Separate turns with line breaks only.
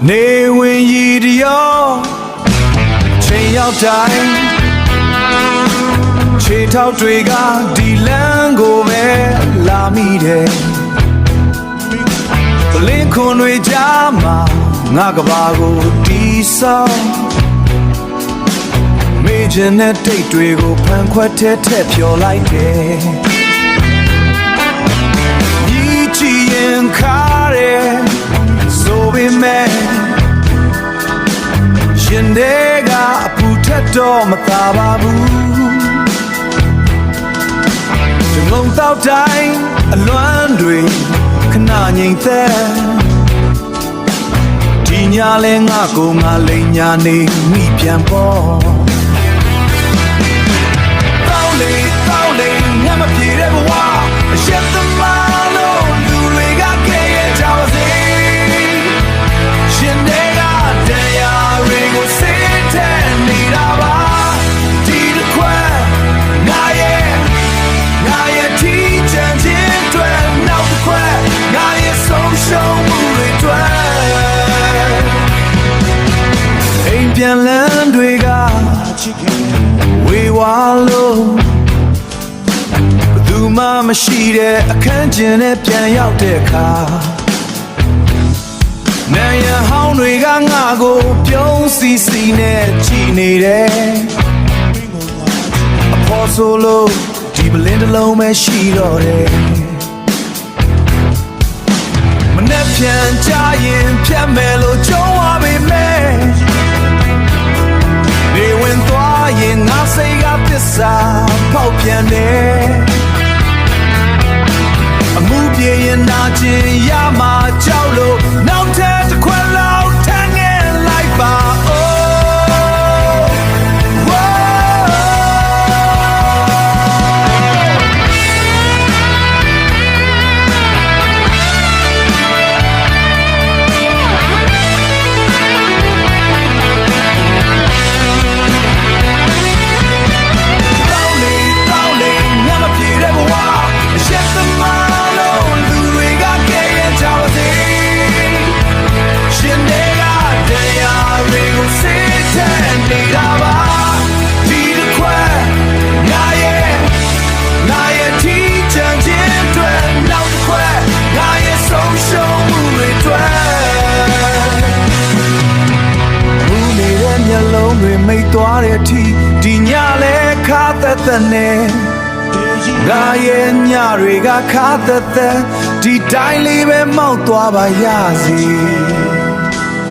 နေဝင်ရည်တရောချိန်ရောက်တိုင်းခြေထောက်တွေကဒီလမ်းကိုပဲလာမိတယ်လင်းခွန်တွေကြားမှာငါကဘာကိုတီးဆောင်မေ့ချင်တဲ့တိတ်တွေကိုဖန်ခွက်ထဲထည့်ဖြော်လိုက်တယ်ညီချီရင်ခါတယ်ဆိုပေမဲ့ရှင်တွေကအပူထက်တော့မသာပါဘူးဒီငုံတောက်တိုင်းအလွမ်းတွေခဏငြိမ်သက်ဒီညလဲငါကိုငါလိန်ညာနေမိပြန်ပေါ်တောင်းလေညမပြေတဲ့ဘဝအရက်သမားလို့လူတွေကကဲရဲ့ကြပါစေရှင်တွေကတရားတွေကိုစိတ်ထဲနေတာပါဒီတစ်ခွက်ငါရဲ့တီးချမ်းခြင်းတွေနောက်တစ်ခွက်ငါရဲ့ဆုံးရှုံးမှုတွေတွေအိမ်ပြန်လန်းတွေကဝေဝါလို့ဘယ်သူမှမရှိတဲ့အခန်းကျင်နဲ့ပြန်ရောက်တဲ့အခါနာရဟောင်းတွေကငါကိုပြုံးစီနဲ့ချီနေတယ်အဖို့ဆိုလို့ဒီပလင်းတစ်လုံးပဲရှိတော့တယ်မနဲ့ပြန်ကြရင်ဖြတ်မယ်လို့ကြုံရပေမဲ့နေဝင်သွားရင်ငါစိတ်ကသစ္စာဖောက်ပြန်တယ်အမှုပြေရင်နာကျင်ရမှာကြောက်လို့နောက်ထပ်တစ်ခွက်လောက်ထမ်းငယ်လိုက်ပါမိတ်သွားတဲ့အထိဒီညလဲခါသက်နဲ့ငါရဲ့ညတွေကခါသက်ဒီတိုင်းလေးပဲမောက်သွားပါရစေ